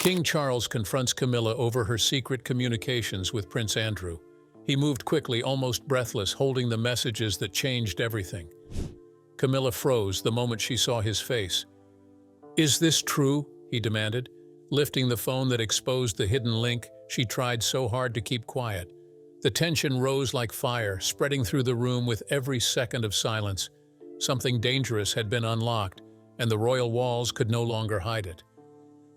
King Charles confronts Camilla over her secret communications with Prince Andrew. He moved quickly, almost breathless, holding the messages that changed everything. Camilla froze the moment she saw his face. "Is this true?" he demanded. Lifting the phone that exposed the hidden link, she tried so hard to keep quiet. The tension rose like fire, spreading through the room with every second of silence. Something dangerous had been unlocked, and the royal walls could no longer hide it.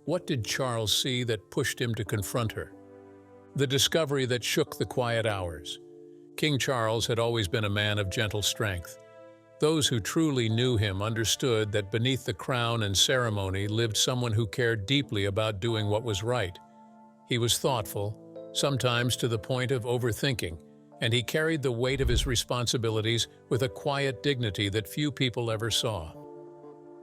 What did Charles see that pushed him to confront her? The discovery that shook the quiet hours. King Charles had always been a man of gentle strength. Those who truly knew him understood that beneath the crown and ceremony lived someone who cared deeply about doing what was right. He was thoughtful, sometimes to the point of overthinking, and he carried the weight of his responsibilities with a quiet dignity that few people ever saw.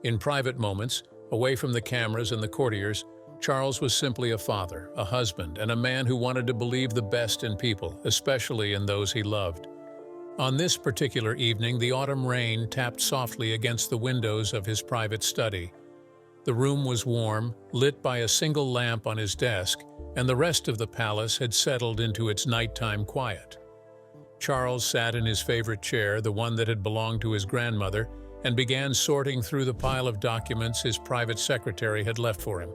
In private moments, away from the cameras and the courtiers, Charles was simply a father, a husband, and a man who wanted to believe the best in people, especially in those he loved. On this particular evening, the autumn rain tapped softly against the windows of his private study. The room was warm, lit by a single lamp on his desk, and the rest of the palace had settled into its nighttime quiet. Charles sat in his favorite chair, the one that had belonged to his grandmother, and began sorting through the pile of documents his private secretary had left for him.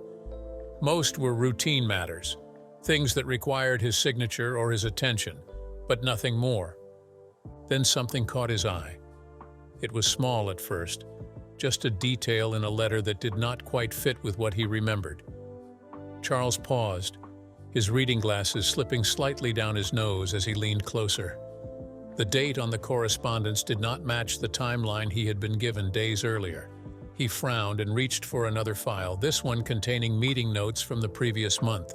Most were routine matters, things that required his signature or his attention, but nothing more. Then something caught his eye. It was small at first, just a detail in a letter that did not quite fit with what he remembered. Charles paused, his reading glasses slipping slightly down his nose as he leaned closer. The date on the correspondence did not match the timeline he had been given days earlier. He frowned and reached for another file, this one containing meeting notes from the previous month.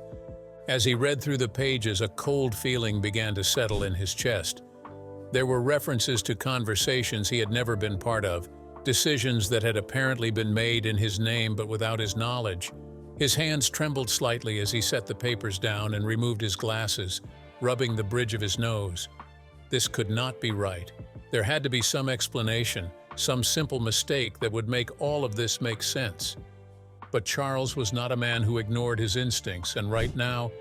As he read through the pages, a cold feeling began to settle in his chest. There were references to conversations he had never been part of, decisions that had apparently been made in his name but without his knowledge. His hands trembled slightly as he set the papers down and removed his glasses, rubbing the bridge of his nose. This could not be right. There had to be some explanation, some simple mistake that would make all of this make sense. But Charles was not a man who ignored his instincts, and right now,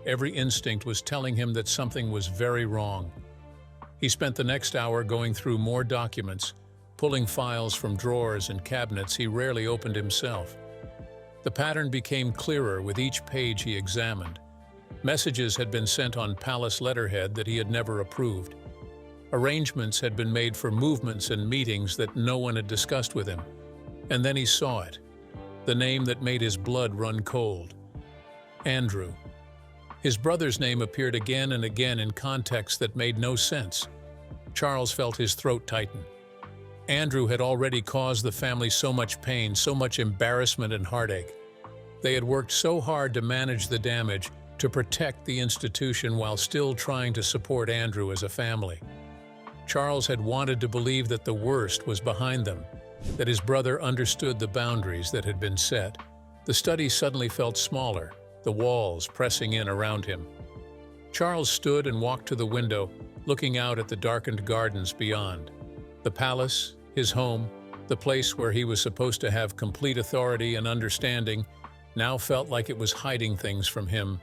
every instinct was telling him that something was very wrong. He spent the next hour going through more documents, pulling files from drawers and cabinets he rarely opened himself. The pattern became clearer with each page he examined. Messages had been sent on palace letterhead that he had never approved. Arrangements had been made for movements and meetings that no one had discussed with him. And then he saw it, the name that made his blood run cold. Andrew. His brother's name appeared again and again in contexts that made no sense. Charles felt his throat tighten. Andrew had already caused the family so much pain, so much embarrassment and heartache. They had worked so hard to manage the damage, to protect the institution while still trying to support Andrew as a family. Charles had wanted to believe that the worst was behind them, that his brother understood the boundaries that had been set. The study suddenly felt smaller, the walls pressing in around him. Charles stood and walked to the window, looking out at the darkened gardens beyond. The palace, his home, the place where he was supposed to have complete authority and understanding, now felt like it was hiding things from him.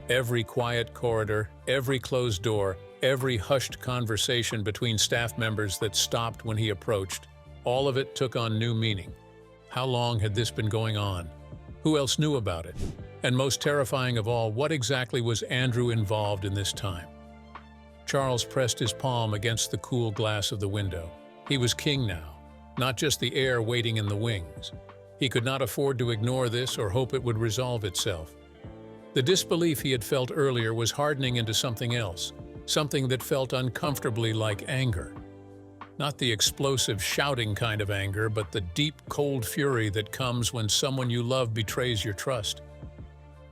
Every quiet corridor, every closed door, every hushed conversation between staff members that stopped when he approached, all of it took on new meaning. How long had this been going on? Who else knew about it? And most terrifying of all, what exactly was Andrew involved in this time? Charles pressed his palm against the cool glass of the window. He was king now, not just the heir waiting in the wings. He could not afford to ignore this or hope it would resolve itself. The disbelief he had felt earlier was hardening into something else, something that felt uncomfortably like anger. Not the explosive, shouting kind of anger, but the deep, cold fury that comes when someone you love betrays your trust.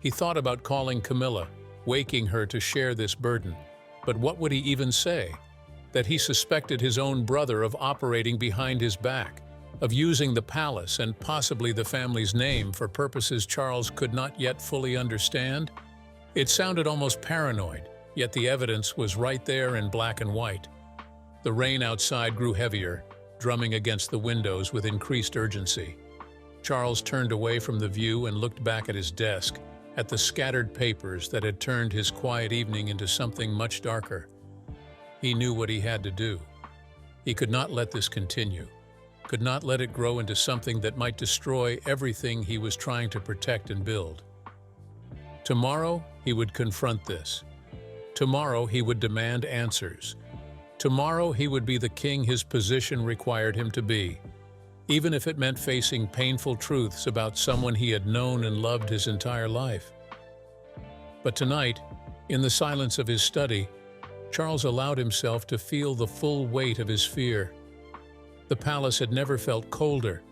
He thought about calling Camilla, waking her to share this burden. But what would he even say? That he suspected his own brother of operating behind his back, of using the palace and possibly the family's name for purposes Charles could not yet fully understand? It sounded almost paranoid, yet the evidence was right there in black and white. The rain outside grew heavier, drumming against the windows with increased urgency. Charles turned away from the view and looked back at his desk, at the scattered papers that had turned his quiet evening into something much darker. He knew what he had to do. He could not let this continue, could not let it grow into something that might destroy everything he was trying to protect and build. Tomorrow, he would confront this. Tomorrow, he would demand answers. Tomorrow, he would be the king his position required him to be, even if it meant facing painful truths about someone he had known and loved his entire life. But tonight, in the silence of his study, Charles allowed himself to feel the full weight of his fear. The palace had never felt colder,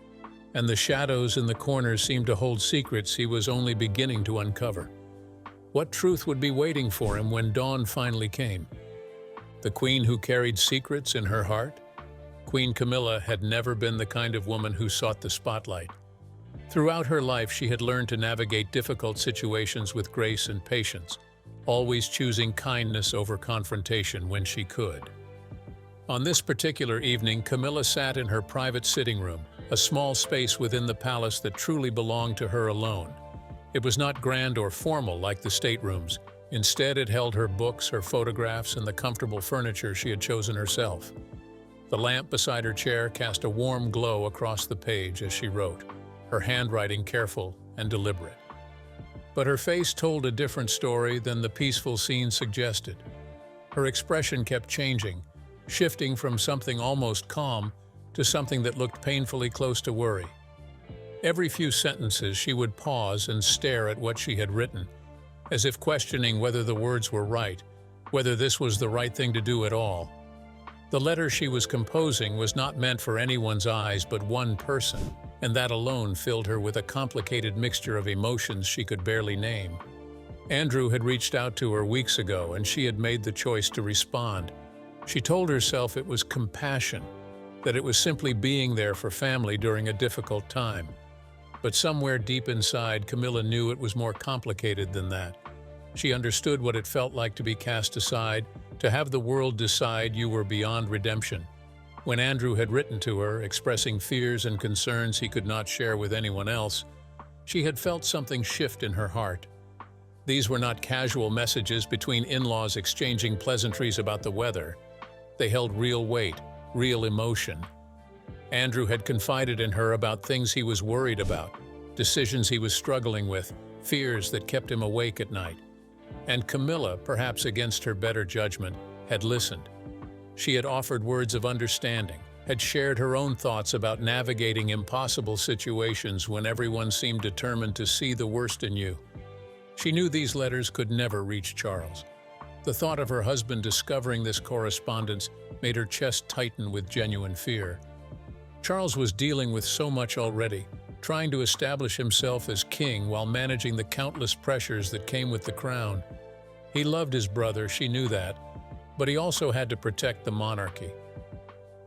and the shadows in the corners seemed to hold secrets he was only beginning to uncover. What truth would be waiting for him when dawn finally came? The queen who carried secrets in her heart? Queen Camilla had never been the kind of woman who sought the spotlight. Throughout her life, she had learned to navigate difficult situations with grace and patience, always choosing kindness over confrontation when she could. On this particular evening, Camilla sat in her private sitting room, a small space within the palace that truly belonged to her alone. It was not grand or formal like the staterooms. Instead, it held her books, her photographs, and the comfortable furniture she had chosen herself. The lamp beside her chair cast a warm glow across the page as she wrote, her handwriting careful and deliberate. But her face told a different story than the peaceful scene suggested. Her expression kept changing, shifting from something almost calm to something that looked painfully close to worry. Every few sentences she would pause and stare at what she had written, as if questioning whether the words were right, whether this was the right thing to do at all. The letter she was composing was not meant for anyone's eyes but one person, and that alone filled her with a complicated mixture of emotions she could barely name. Andrew had reached out to her weeks ago, and she had made the choice to respond. She told herself it was compassion, that it was simply being there for family during a difficult time. But somewhere deep inside, Camilla knew it was more complicated than that. She understood what it felt like to be cast aside, to have the world decide you were beyond redemption. When Andrew had written to her, expressing fears and concerns he could not share with anyone else, she had felt something shift in her heart. These were not casual messages between in-laws exchanging pleasantries about the weather. They held real weight, real emotion. Andrew had confided in her about things he was worried about, decisions he was struggling with, fears that kept him awake at night. And Camilla, perhaps against her better judgment, had listened. She had offered words of understanding, had shared her own thoughts about navigating impossible situations when everyone seemed determined to see the worst in you. She knew these letters could never reach Charles. The thought of her husband discovering this correspondence made her chest tighten with genuine fear. Charles was dealing with so much already, trying to establish himself as king while managing the countless pressures that came with the crown. He loved his brother, she knew that, but he also had to protect the monarchy.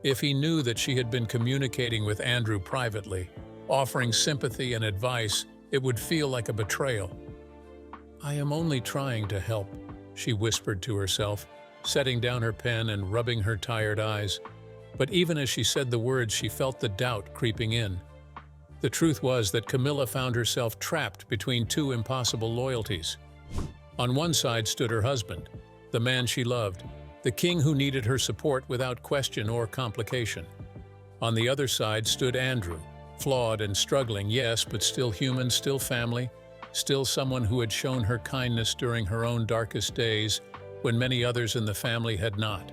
If he knew that she had been communicating with Andrew privately, offering sympathy and advice, it would feel like a betrayal. "I am only trying to help," she whispered to herself, setting down her pen and rubbing her tired eyes. But even as she said the words, she felt the doubt creeping in. The truth was that Camilla found herself trapped between two impossible loyalties. On one side stood her husband, the man she loved, the king who needed her support without question or complication. On the other side stood Andrew, flawed and struggling, yes, but still human, still family, still someone who had shown her kindness during her own darkest days when many others in the family had not.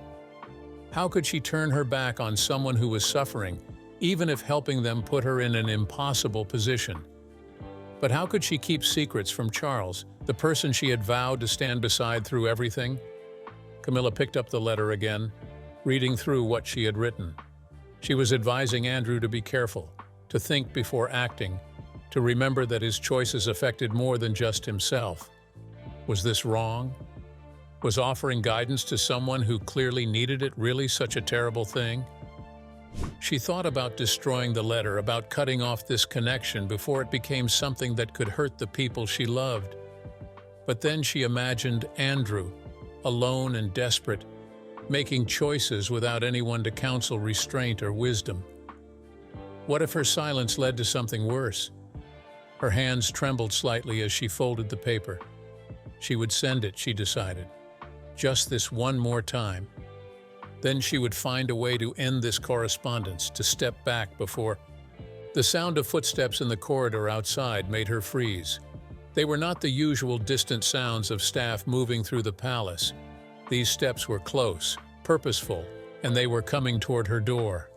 How could she turn her back on someone who was suffering, even if helping them put her in an impossible position? But how could she keep secrets from Charles, the person she had vowed to stand beside through everything? Camilla picked up the letter again, reading through what she had written. She was advising Andrew to be careful, to think before acting, to remember that his choices affected more than just himself. Was this wrong? Was offering guidance to someone who clearly needed it really such a terrible thing? She thought about destroying the letter, about cutting off this connection before it became something that could hurt the people she loved. But then she imagined Andrew, alone and desperate, making choices without anyone to counsel restraint or wisdom. What if her silence led to something worse? Her hands trembled slightly as she folded the paper. She would send it, she decided. Just this one more time. Then she would find a way to end this correspondence, to step back before... The sound of footsteps in the corridor outside made her freeze. They were not the usual distant sounds of staff moving through the palace. These steps were close, purposeful, and they were coming toward her door.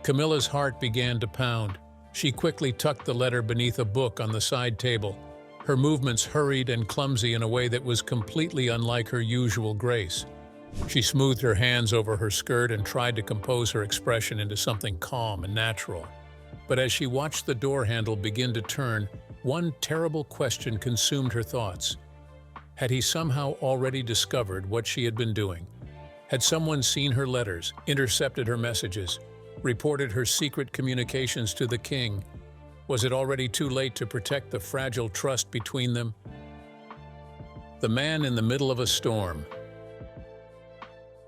Camilla's heart began to pound. She quickly tucked the letter beneath a book on the side table, her movements hurried and clumsy in a way that was completely unlike her usual grace. She smoothed her hands over her skirt and tried to compose her expression into something calm and natural. But as she watched the door handle begin to turn, one terrible question consumed her thoughts. Had he somehow already discovered what she had been doing? Had someone seen her letters, intercepted her messages, reported her secret communications to the king? Was it already too late to protect the fragile trust between them? The man in the middle of a storm.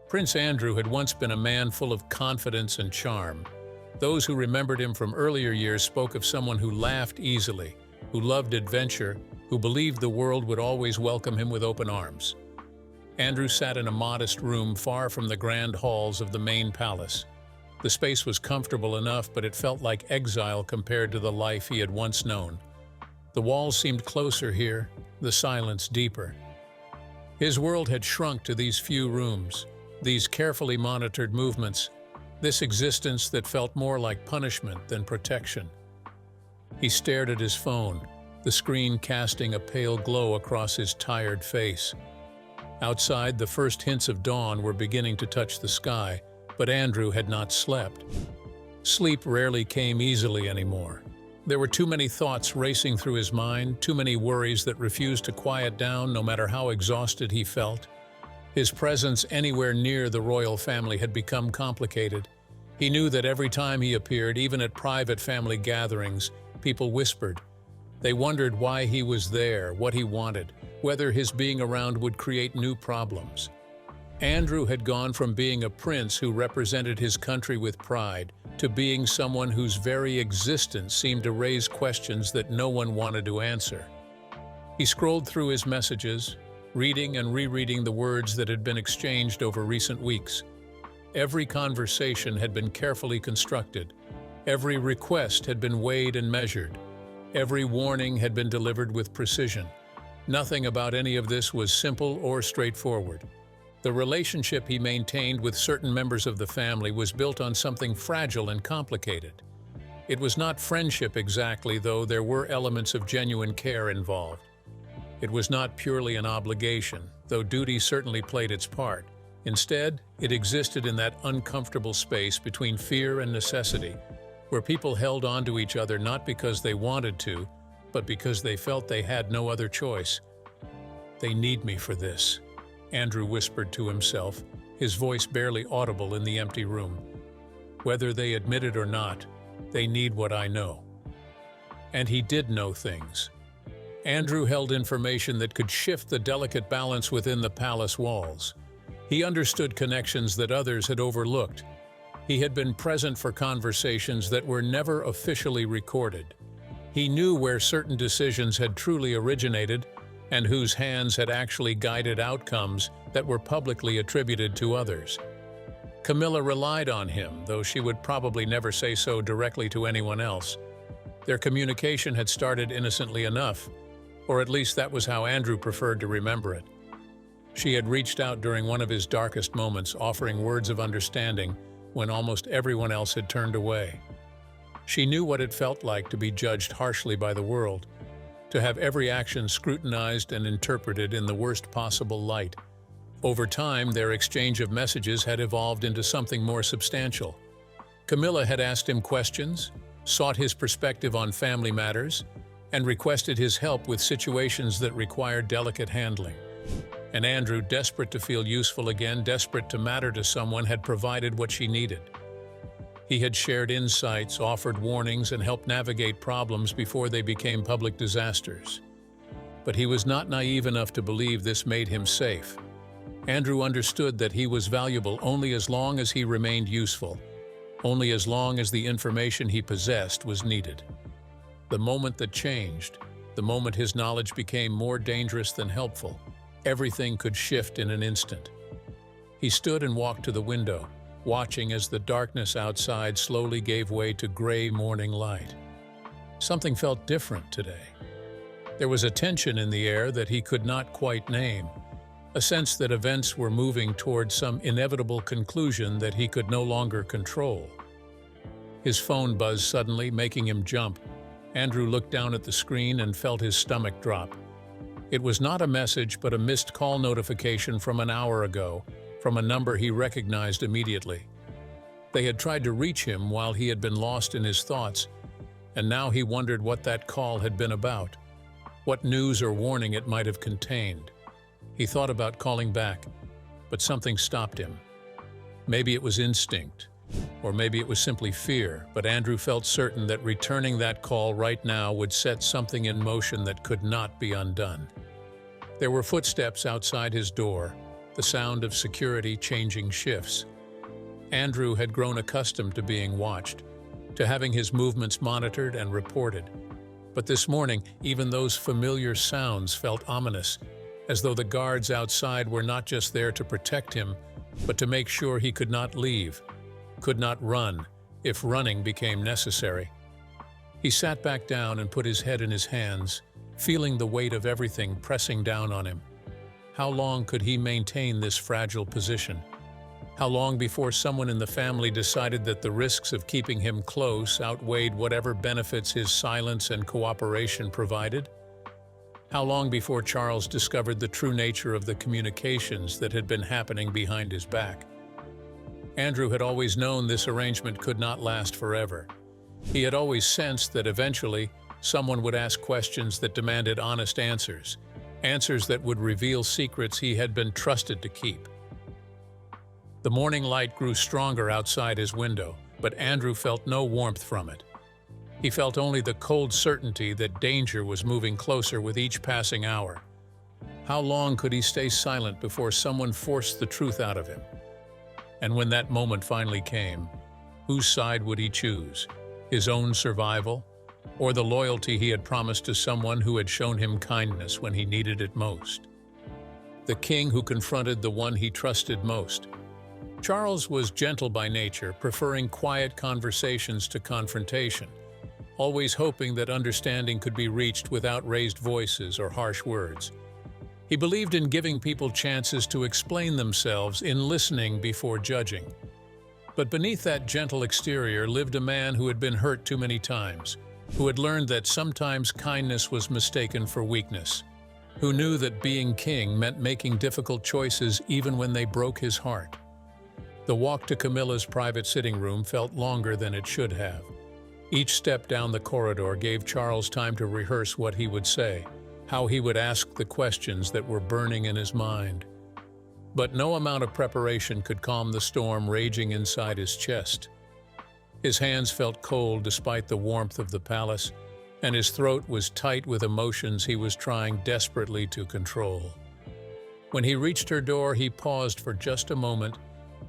Prince Andrew had once been a man full of confidence and charm. Those who remembered him from earlier years spoke of someone who laughed easily, who loved adventure, who believed the world would always welcome him with open arms. Andrew sat in a modest room far from the grand halls of the main palace. The space was comfortable enough, but it felt like exile compared to the life he had once known. The walls seemed closer here, the silence deeper. His world had shrunk to these few rooms, these carefully monitored movements, this existence that felt more like punishment than protection. He stared at his phone, the screen casting a pale glow across his tired face. Outside, the first hints of dawn were beginning to touch the sky, but Andrew had not slept. Sleep rarely came easily anymore. There were too many thoughts racing through his mind, too many worries that refused to quiet down no matter how exhausted he felt. His presence anywhere near the royal family had become complicated. He knew that every time he appeared, even at private family gatherings, people whispered. They wondered why he was there, what he wanted, whether his being around would create new problems. Andrew had gone from being a prince who represented his country with pride to being someone whose very existence seemed to raise questions that no one wanted to answer. He scrolled through his messages, reading and rereading the words that had been exchanged over recent weeks. Every conversation had been carefully constructed. Every request had been weighed and measured. Every warning had been delivered with precision. Nothing about any of this was simple or straightforward. The relationship he maintained with certain members of the family was built on something fragile and complicated. It was not friendship exactly, though there were elements of genuine care involved. It was not purely an obligation, though duty certainly played its part. Instead, it existed in that uncomfortable space between fear and necessity, where people held on to each other not because they wanted to, but because they felt they had no other choice. "They need me for this," Andrew whispered to himself, his voice barely audible in the empty room. "Whether they admit it or not, they need what I know." And he did know things. Andrew held information that could shift the delicate balance within the palace walls. He understood connections that others had overlooked. He had been present for conversations that were never officially recorded. He knew where certain decisions had truly originated and whose hands had actually guided outcomes that were publicly attributed to others. Camilla relied on him, though she would probably never say so directly to anyone else. Their communication had started innocently enough, or at least that was how Andrew preferred to remember it. She had reached out during one of his darkest moments, offering words of understanding when almost everyone else had turned away. She knew what it felt like to be judged harshly by the world, to have every action scrutinized and interpreted in the worst possible light. Over time, their exchange of messages had evolved into something more substantial. Camilla had asked him questions, sought his perspective on family matters, and requested his help with situations that required delicate handling. And Andrew, desperate to feel useful again, desperate to matter to someone, had provided what she needed. He had shared insights, offered warnings, and helped navigate problems before they became public disasters. But he was not naive enough to believe this made him safe. Andrew understood that he was valuable only as long as he remained useful. only as long as the information he possessed was needed. The moment that changed, the moment his knowledge became more dangerous than helpful, everything could shift in an instant. He stood and walked to the window, watching as the darkness outside slowly gave way to gray morning light. Something felt different today. There was a tension in the air that he could not quite name, a sense that events were moving toward some inevitable conclusion that he could no longer control. His phone buzzed suddenly, making him jump. Andrew looked down at the screen and felt his stomach drop. It was not a message, but a missed call notification from an hour ago, from a number he recognized immediately. They had tried to reach him while he had been lost in his thoughts, and now he wondered what that call had been about, what news or warning it might have contained. He thought about calling back, but something stopped him. Maybe it was instinct, or maybe it was simply fear, but Andrew felt certain that returning that call right now would set something in motion that could not be undone. There were footsteps outside his door, the sound of security changing shifts. Andrew had grown accustomed to being watched, to having his movements monitored and reported. But this morning, even those familiar sounds felt ominous, as though the guards outside were not just there to protect him, but to make sure he could not leave, could not run, if running became necessary. He sat back down and put his head in his hands, feeling the weight of everything pressing down on him. How long could he maintain this fragile position? How long before someone in the family decided that the risks of keeping him close outweighed whatever benefits his silence and cooperation provided? How long before Charles discovered the true nature of the communications that had been happening behind his back? Andrew had always known this arrangement could not last forever. He had always sensed that eventually someone would ask questions that demanded honest answers, answers that would reveal secrets he had been trusted to keep. The morning light grew stronger outside his window, but Andrew felt no warmth from it. He felt only the cold certainty that danger was moving closer with each passing hour. How long could he stay silent before someone forced the truth out of him? And when that moment finally came, whose side would he choose? His own survival, or the loyalty he had promised to someone who had shown him kindness when he needed it most? The king who confronted the one he trusted most. Charles was gentle by nature, preferring quiet conversations to confrontation, always hoping that understanding could be reached without raised voices or harsh words. He believed in giving people chances to explain themselves, in listening before judging. But beneath that gentle exterior lived a man who had been hurt too many times, who had learned that sometimes kindness was mistaken for weakness, who knew that being king meant making difficult choices even when they broke his heart. The walk to Camilla's private sitting room felt longer than it should have. Each step down the corridor gave Charles time to rehearse what he would say, how he would ask the questions that were burning in his mind. But no amount of preparation could calm the storm raging inside his chest. His hands felt cold despite the warmth of the palace, and his throat was tight with emotions he was trying desperately to control. When he reached her door, he paused for just a moment,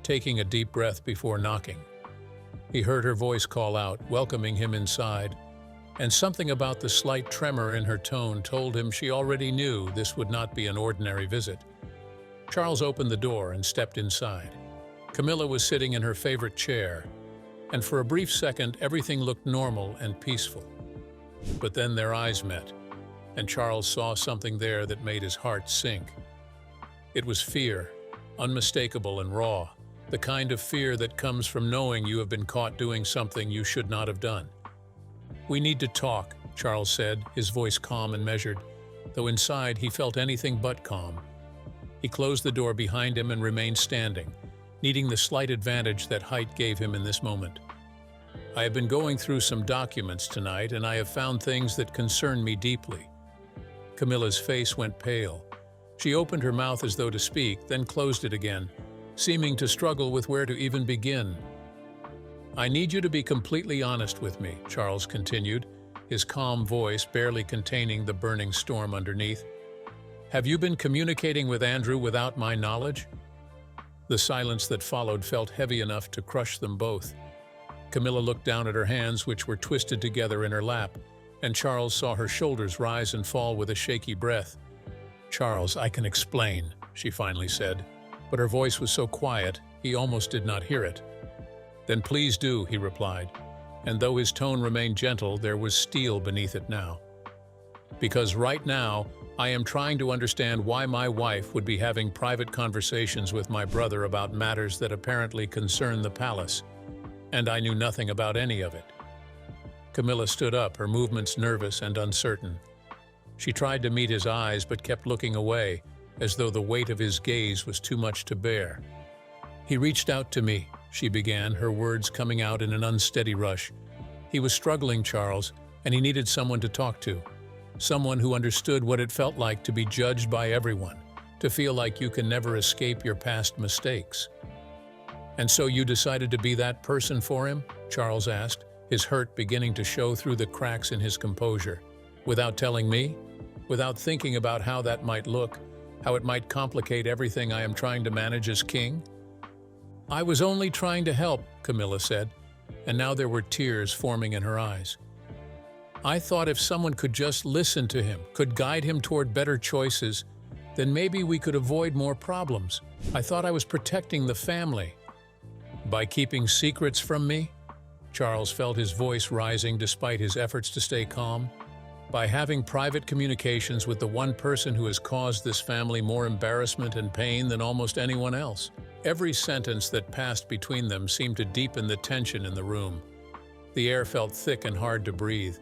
taking a deep breath before knocking. He heard her voice call out, welcoming him inside, and something about the slight tremor in her tone told him she already knew this would not be an ordinary visit. Charles opened the door and stepped inside. Camilla was sitting in her favorite chair, and for a brief second everything looked normal and peaceful. But then their eyes met, and Charles saw something there that made his heart sink. It was fear, unmistakable and raw, the kind of fear that comes from knowing you have been caught doing something you should not have done. "We need to talk," Charles said, his voice calm and measured, though inside he felt anything but calm. He closed the door behind him and remained standing, needing the slight advantage that height gave him in this moment. "I have been going through some documents tonight, and I have found things that concern me deeply." Camilla's face went pale. She opened her mouth as though to speak, then closed it again, seeming to struggle with where to even begin. "I need you to be completely honest with me," Charles continued, his calm voice barely containing the burning storm underneath. "Have you been communicating with Andrew without my knowledge?" The silence that followed felt heavy enough to crush them both. Camilla looked down at her hands, which were twisted together in her lap, and Charles saw her shoulders rise and fall with a shaky breath. "Charles, I can explain," she finally said, but her voice was so quiet he almost did not hear it. "Then please do," he replied, and though his tone remained gentle, there was steel beneath it now. "Because right now, I am trying to understand why my wife would be having private conversations with my brother about matters that apparently concern the palace, and I knew nothing about any of it." Camilla stood up, her movements nervous and uncertain. She tried to meet his eyes but kept looking away, as though the weight of his gaze was too much to bear. "He reached out to me," she began, her words coming out in an unsteady rush. "He was struggling, Charles, and he needed someone to talk to. Someone who understood what it felt like to be judged by everyone, to feel like you can never escape your past mistakes." "And so you decided to be that person for him?" Charles asked, his hurt beginning to show through the cracks in his composure. "Without telling me? Without thinking about how that might look, how it might complicate everything I am trying to manage as king?" "I was only trying to help," Camilla said, and now there were tears forming in her eyes. "I thought if someone could just listen to him, could guide him toward better choices, then maybe we could avoid more problems. I thought I was protecting the family." "By keeping secrets from me?" Charles felt his voice rising despite his efforts to stay calm. "By having private communications with the one person who has caused this family more embarrassment and pain than almost anyone else." Every sentence that passed between them seemed to deepen the tension in the room. The air felt thick and hard to breathe.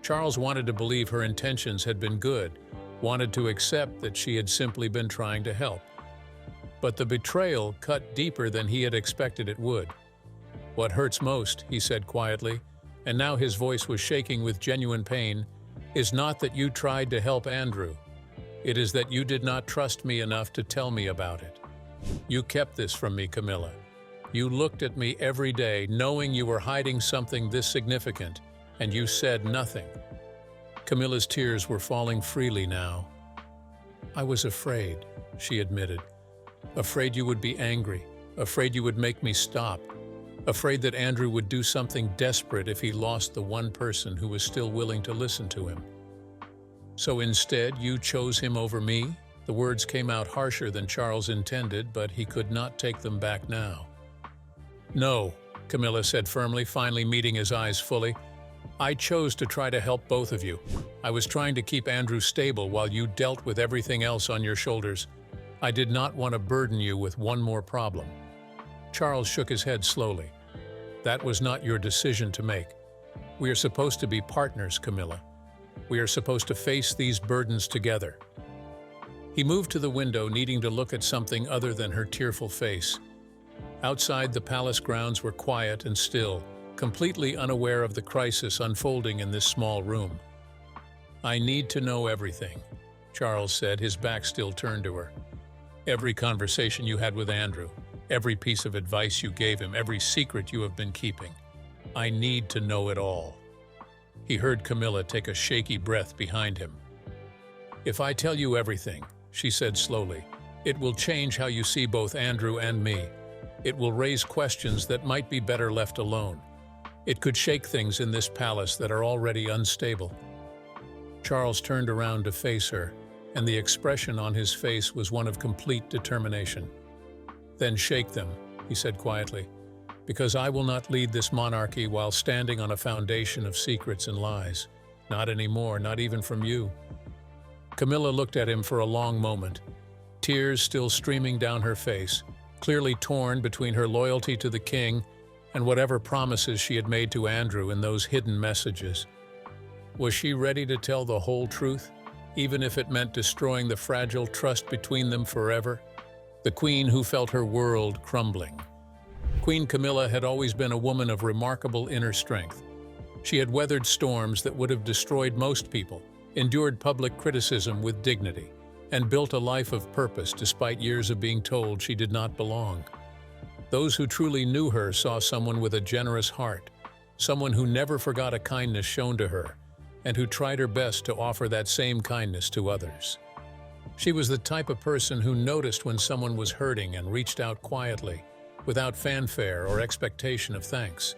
Charles wanted to believe her intentions had been good, wanted to accept that she had simply been trying to help. But the betrayal cut deeper than he had expected it would. "What hurts most," he said quietly, and now his voice was shaking with genuine pain, "is not that you tried to help Andrew. It is that you did not trust me enough to tell me about it. You kept this from me, Camilla. You looked at me every day knowing you were hiding something this significant, and you said nothing." Camilla's tears were falling freely now. "I was afraid," she admitted. "Afraid you would be angry, afraid you would make me stop, afraid that Andrew would do something desperate if he lost the one person who was still willing to listen to him. So instead, you chose him over me?" The words came out harsher than Charles intended, but he could not take them back now. "No," Camilla said firmly, finally meeting his eyes fully. "I chose to try to help both of you. I was trying to keep Andrew stable while you dealt with everything else on your shoulders. I did not want to burden you with one more problem." Charles shook his head slowly. "That was not your decision to make. We are supposed to be partners, Camilla. We are supposed to face these burdens together." He moved to the window, needing to look at something other than her tearful face. Outside, the palace grounds were quiet and still, completely unaware of the crisis unfolding in this small room. "I need to know everything," Charles said, his back still turned to her. "Every conversation you had with Andrew, every piece of advice you gave him, every secret you have been keeping. I need to know it all." He heard Camilla take a shaky breath behind him. "If I tell you everything," she said slowly, "it will change how you see both Andrew and me. It will raise questions that might be better left alone. It could shake things in this palace that are already unstable." Charles turned around to face her, and the expression on his face was one of complete determination. "Then shake them," he said quietly, "because I will not lead this monarchy while standing on a foundation of secrets and lies. Not anymore, not even from you." Camilla looked at him for a long moment, tears still streaming down her face, clearly torn between her loyalty to the king and whatever promises she had made to Andrew in those hidden messages. Was she ready to tell the whole truth, even if it meant destroying the fragile trust between them forever? The queen who felt her world crumbling. Queen Camilla had always been a woman of remarkable inner strength. She had weathered storms that would have destroyed most people, endured public criticism with dignity, and built a life of purpose despite years of being told she did not belong. Those who truly knew her saw someone with a generous heart, someone who never forgot a kindness shown to her, and who tried her best to offer that same kindness to others. She was the type of person who noticed when someone was hurting and reached out quietly, without fanfare or expectation of thanks.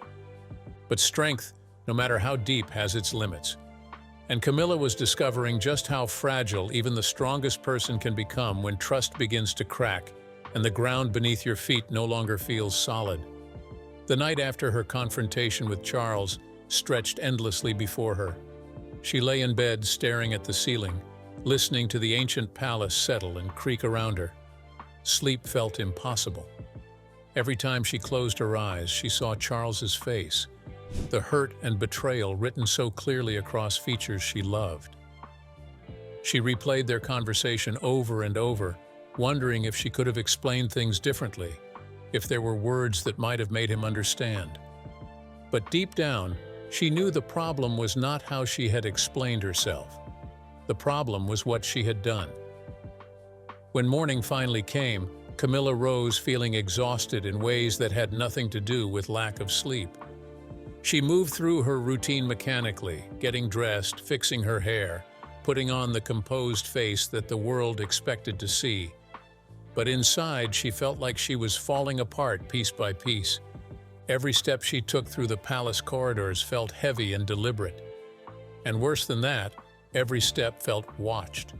But strength, no matter how deep, has its limits. And Camilla was discovering just how fragile even the strongest person can become when trust begins to crack and the ground beneath your feet no longer feels solid. The night after her confrontation with Charles stretched endlessly before her. She lay in bed staring at the ceiling, listening to the ancient palace settle and creak around her. Sleep felt impossible. Every time she closed her eyes, she saw Charles's face, the hurt and betrayal written so clearly across features she loved. She replayed their conversation over and over, wondering if she could have explained things differently, if there were words that might have made him understand. But deep down, she knew the problem was not how she had explained herself. The problem was what she had done. When morning finally came, Camilla rose feeling exhausted in ways that had nothing to do with lack of sleep. She moved through her routine mechanically, getting dressed, fixing her hair, putting on the composed face that the world expected to see. But inside, she felt like she was falling apart piece by piece. Every step she took through the palace corridors felt heavy and deliberate. And worse than that, every step felt watched.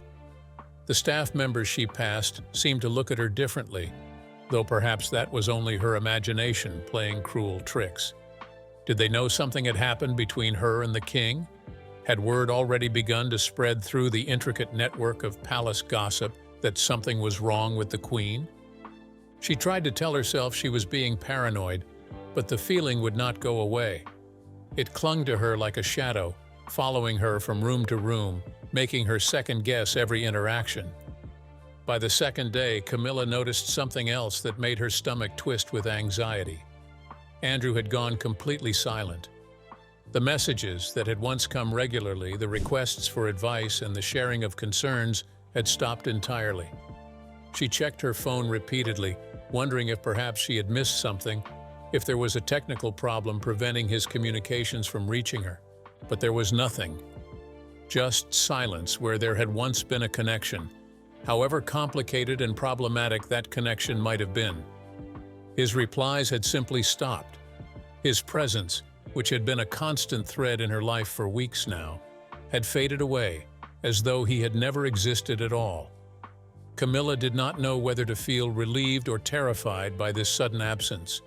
The staff members she passed seemed to look at her differently, though perhaps that was only her imagination playing cruel tricks. Did they know something had happened between her and the king? Had word already begun to spread through the intricate network of palace gossip that something was wrong with the queen? She tried to tell herself she was being paranoid, but the feeling would not go away. It clung to her like a shadow, following her from room to room, making her second-guess every interaction. By the second day, Camilla noticed something else that made her stomach twist with anxiety. Andrew had gone completely silent. The messages that had once come regularly, the requests for advice and the sharing of concerns, had stopped entirely. She checked her phone repeatedly, wondering if perhaps she had missed something, if there was a technical problem preventing his communications from reaching her. But there was nothing. Just silence where there had once been a connection, however complicated and problematic that connection might have been. His replies had simply stopped. His presence, which had been a constant thread in her life for weeks now, had faded away, as though he had never existed at all. Camilla did not know whether to feel relieved or terrified by this sudden absence.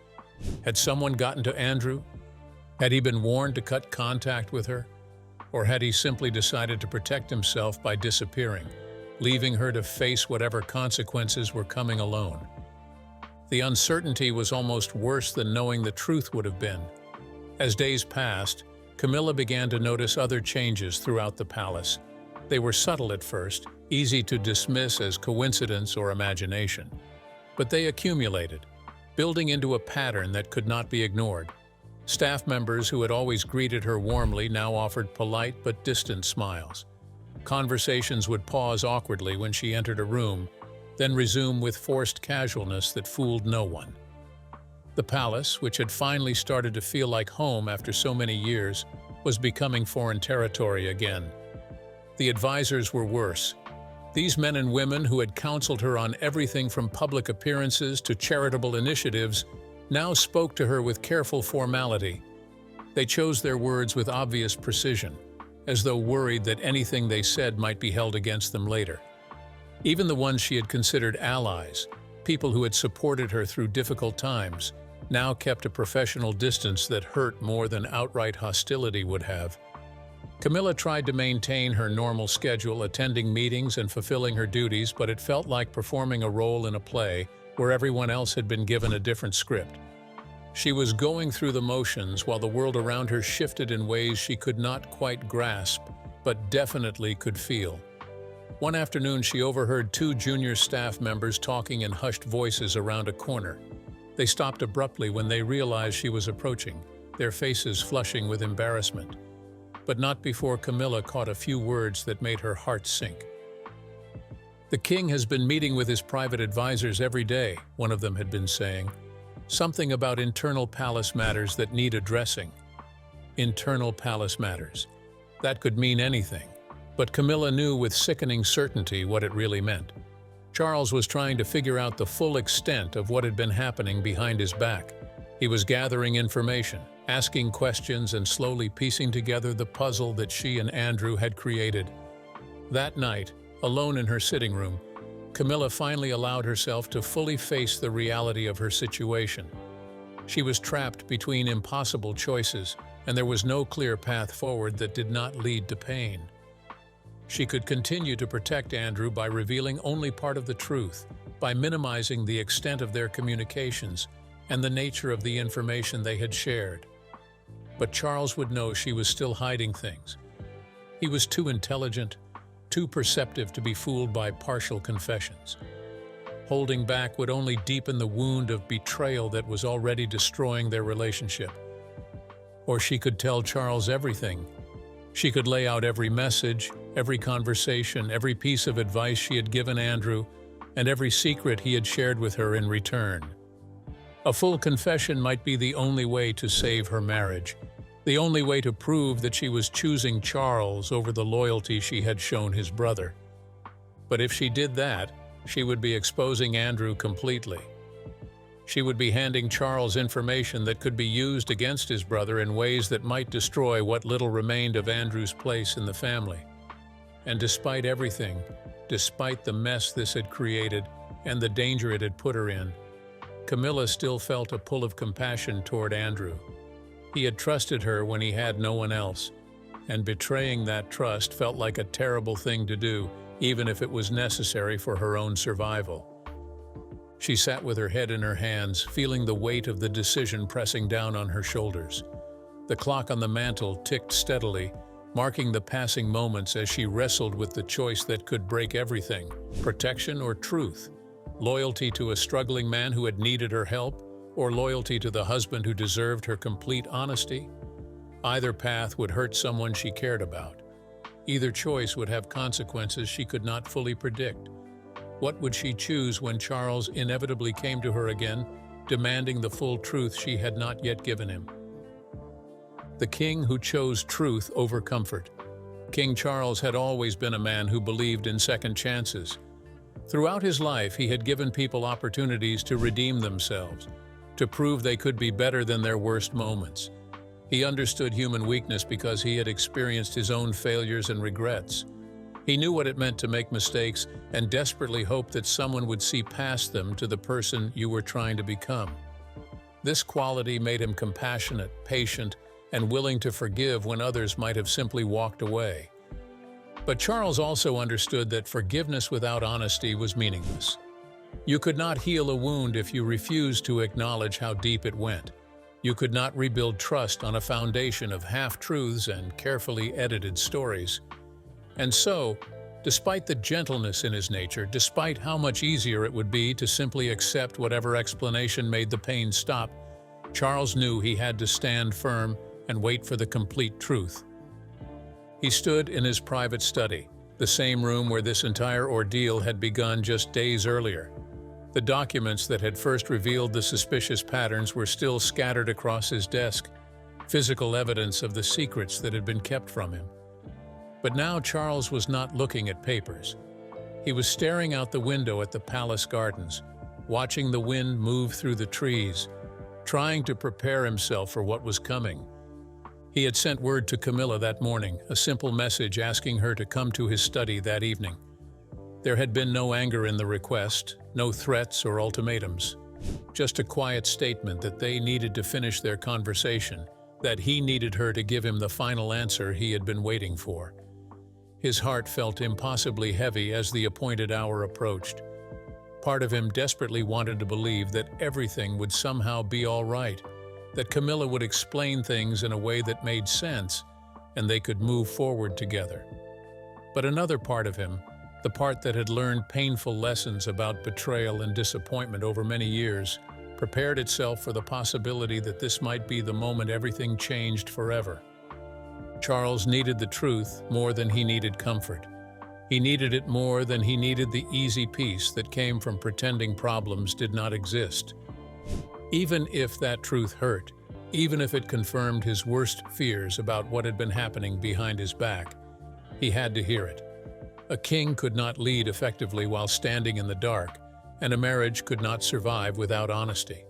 Had someone gotten to Andrew? Had he been warned to cut contact with her? Or had he simply decided to protect himself by disappearing, leaving her to face whatever consequences were coming alone? The uncertainty was almost worse than knowing the truth would have been. As days passed, Camilla began to notice other changes throughout the palace. They were subtle at first, easy to dismiss as coincidence or imagination. But they accumulated, building into a pattern that could not be ignored. Staff members who had always greeted her warmly now offered polite but distant smiles. Conversations would pause awkwardly when she entered a room, then resume with forced casualness that fooled no one. The palace, which had finally started to feel like home after so many years, was becoming foreign territory again. The advisors were worse. These men and women who had counseled her on everything from public appearances to charitable initiatives now spoke to her with careful formality. They chose their words with obvious precision, as though worried that anything they said might be held against them later. Even the ones she had considered allies, people who had supported her through difficult times, now kept a professional distance that hurt more than outright hostility would have. Camilla tried to maintain her normal schedule, attending meetings and fulfilling her duties, but it felt like performing a role in a play where everyone else had been given a different script. She was going through the motions while the world around her shifted in ways she could not quite grasp, but definitely could feel. One afternoon, she overheard two junior staff members talking in hushed voices around a corner. They stopped abruptly when they realized she was approaching, their faces flushing with embarrassment. But not before Camilla caught a few words that made her heart sink. "The king has been meeting with his private advisors every day," one of them had been saying. "Something about internal palace matters that need addressing." Internal palace matters. That could mean anything. But Camilla knew with sickening certainty what it really meant. Charles was trying to figure out the full extent of what had been happening behind his back. He was gathering information, asking questions and slowly piecing together the puzzle that she and Andrew had created. That night, alone in her sitting room, Camilla finally allowed herself to fully face the reality of her situation. She was trapped between impossible choices, and there was no clear path forward that did not lead to pain. She could continue to protect Andrew by revealing only part of the truth, by minimizing the extent of their communications and the nature of the information they had shared. But Charles would know she was still hiding things. He was too intelligent, too perceptive to be fooled by partial confessions. Holding back would only deepen the wound of betrayal that was already destroying their relationship. Or she could tell Charles everything. She could lay out every message, every conversation, every piece of advice she had given Andrew, and every secret he had shared with her in return. A full confession might be the only way to save her marriage, the only way to prove that she was choosing Charles over the loyalty she had shown his brother. But if she did that, she would be exposing Andrew completely. She would be handing Charles information that could be used against his brother in ways that might destroy what little remained of Andrew's place in the family. And despite everything, despite the mess this had created and the danger it had put her in, Camilla still felt a pull of compassion toward Andrew. He had trusted her when he had no one else, and betraying that trust felt like a terrible thing to do, even if it was necessary for her own survival. She sat with her head in her hands, feeling the weight of the decision pressing down on her shoulders. The clock on the mantel ticked steadily, marking the passing moments as she wrestled with the choice that could break everything: protection or truth, loyalty to a struggling man who had needed her help, or loyalty to the husband who deserved her complete honesty. Either path would hurt someone she cared about. Either choice would have consequences she could not fully predict. What would she choose when Charles inevitably came to her again, demanding the full truth she had not yet given him? The king who chose truth over comfort. King Charles had always been a man who believed in second chances. Throughout his life, he had given people opportunities to redeem themselves, to prove they could be better than their worst moments. He understood human weakness because he had experienced his own failures and regrets. He knew what it meant to make mistakes and desperately hoped that someone would see past them to the person you were trying to become. This quality made him compassionate, patient, and willing to forgive when others might have simply walked away. But Charles also understood that forgiveness without honesty was meaningless. You could not heal a wound if you refused to acknowledge how deep it went. You could not rebuild trust on a foundation of half-truths and carefully edited stories. And so, despite the gentleness in his nature, despite how much easier it would be to simply accept whatever explanation made the pain stop, Charles knew he had to stand firm and wait for the complete truth. He stood in his private study, the same room where this entire ordeal had begun just days earlier. The documents that had first revealed the suspicious patterns were still scattered across his desk, physical evidence of the secrets that had been kept from him. But now Charles was not looking at papers. He was staring out the window at the palace gardens, watching the wind move through the trees, trying to prepare himself for what was coming. He had sent word to Camilla that morning, a simple message asking her to come to his study that evening. There had been no anger in the request, no threats or ultimatums, just a quiet statement that they needed to finish their conversation, that he needed her to give him the final answer he had been waiting for. His heart felt impossibly heavy as the appointed hour approached. Part of him desperately wanted to believe that everything would somehow be all right, that Camilla would explain things in a way that made sense, and they could move forward together. But another part of him, the part that had learned painful lessons about betrayal and disappointment over many years, prepared itself for the possibility that this might be the moment everything changed forever. Charles needed the truth more than he needed comfort. He needed it more than he needed the easy peace that came from pretending problems did not exist. Even if that truth hurt, even if it confirmed his worst fears about what had been happening behind his back, he had to hear it. A king could not lead effectively while standing in the dark, and a marriage could not survive without honesty.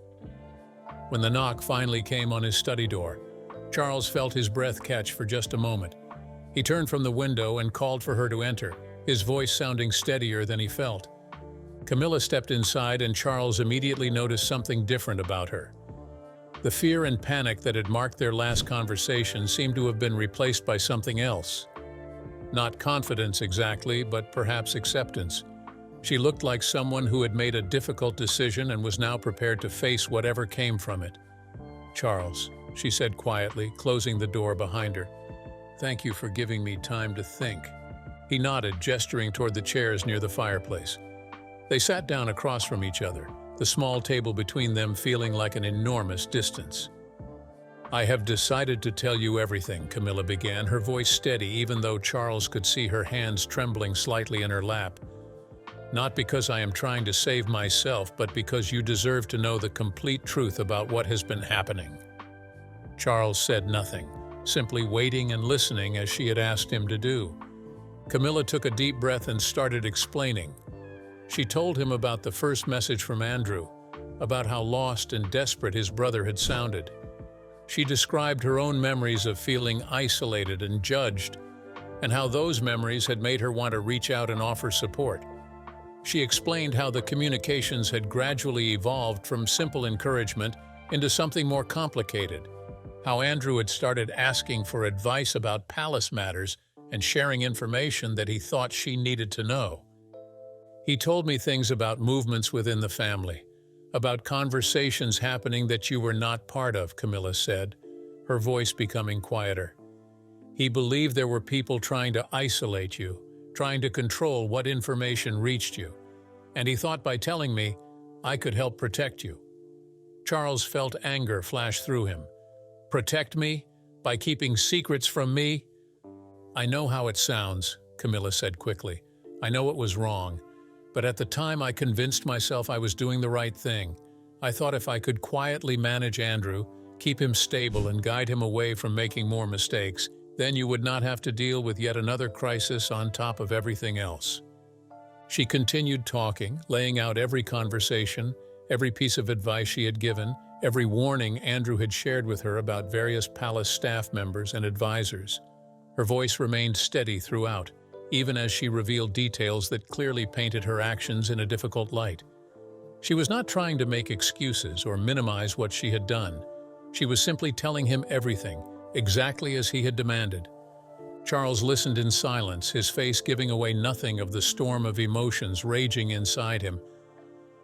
When the knock finally came on his study door, Charles felt his breath catch for just a moment. He turned from the window and called for her to enter, his voice sounding steadier than he felt. Camilla stepped inside, and Charles immediately noticed something different about her. The fear and panic that had marked their last conversation seemed to have been replaced by something else. Not confidence exactly, but perhaps acceptance. She looked like someone who had made a difficult decision and was now prepared to face whatever came from it. "Charles," she said quietly, closing the door behind her. "Thank you for giving me time to think." He nodded, gesturing toward the chairs near the fireplace. They sat down across from each other, the small table between them feeling like an enormous distance. "I have decided to tell you everything," Camilla began, her voice steady even though Charles could see her hands trembling slightly in her lap. "Not because I am trying to save myself, but because you deserve to know the complete truth about what has been happening." Charles said nothing, simply waiting and listening as she had asked him to do. Camilla took a deep breath and started explaining. She told him about the first message from Andrew, about how lost and desperate his brother had sounded. She described her own memories of feeling isolated and judged, and how those memories had made her want to reach out and offer support. She explained how the communications had gradually evolved from simple encouragement into something more complicated, how Andrew had started asking for advice about palace matters and sharing information that he thought she needed to know. "He told me things about movements within the family, about conversations happening that you were not part of," Camilla said, her voice becoming quieter. "He believed there were people trying to isolate you, trying to control what information reached you, and he thought by telling me, I could help protect you." Charles felt anger flash through him. "Protect me? By keeping secrets from me?" "I know how it sounds," Camilla said quickly. "I know it was wrong. But at the time I convinced myself I was doing the right thing. I thought if I could quietly manage Andrew, keep him stable and guide him away from making more mistakes, then you would not have to deal with yet another crisis on top of everything else." She continued talking, laying out every conversation, every piece of advice she had given, every warning Andrew had shared with her about various palace staff members and advisors. Her voice remained steady throughout, even as she revealed details that clearly painted her actions in a difficult light. She was not trying to make excuses or minimize what she had done. She was simply telling him everything, exactly as he had demanded. Charles listened in silence, his face giving away nothing of the storm of emotions raging inside him.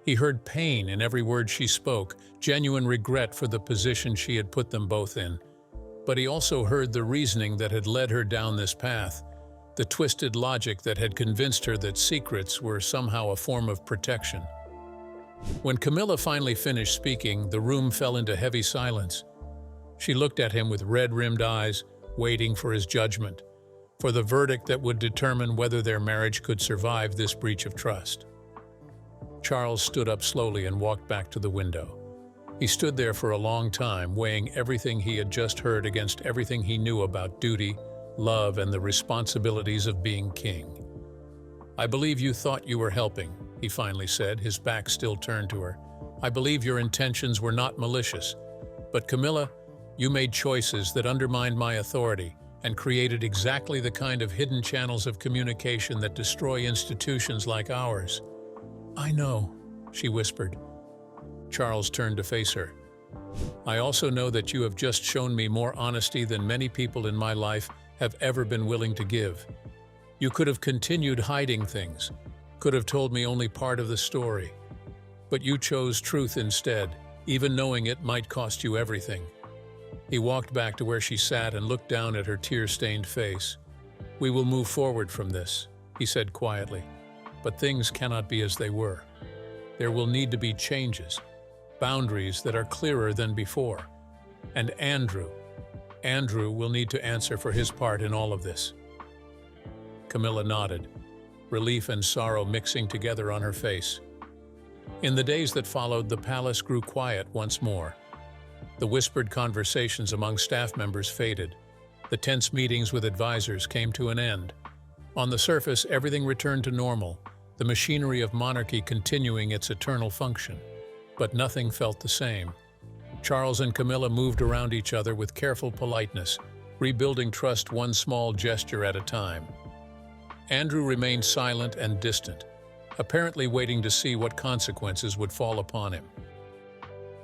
He heard pain in every word she spoke, genuine regret for the position she had put them both in. But he also heard the reasoning that had led her down this path, the twisted logic that had convinced her that secrets were somehow a form of protection. When Camilla finally finished speaking, the room fell into heavy silence. She looked at him with red-rimmed eyes, waiting for his judgment, for the verdict that would determine whether their marriage could survive this breach of trust. Charles stood up slowly and walked back to the window. He stood there for a long time, weighing everything he had just heard against everything he knew about duty, love, and the responsibilities of being king. "I believe you thought you were helping," he finally said, his back still turned to her. "I believe your intentions were not malicious. But Camilla, you made choices that undermined my authority and created exactly the kind of hidden channels of communication that destroy institutions like ours." "I know," she whispered. Charles turned to face her. "I also know that you have just shown me more honesty than many people in my life have ever been willing to give. You could have continued hiding things, could have told me only part of the story. But you chose truth instead, even knowing it might cost you everything." He walked back to where she sat and looked down at her tear-stained face. "We will move forward from this," he said quietly. "But things cannot be as they were. There will need to be changes, boundaries that are clearer than before. And Andrew will need to answer for his part in all of this." Camilla nodded, relief and sorrow mixing together on her face. In the days that followed, the palace grew quiet once more. The whispered conversations among staff members faded. The tense meetings with advisors came to an end. On the surface, everything returned to normal, the machinery of monarchy continuing its eternal function. But nothing felt the same. Charles and Camilla moved around each other with careful politeness, rebuilding trust one small gesture at a time. Andrew remained silent and distant, apparently waiting to see what consequences would fall upon him.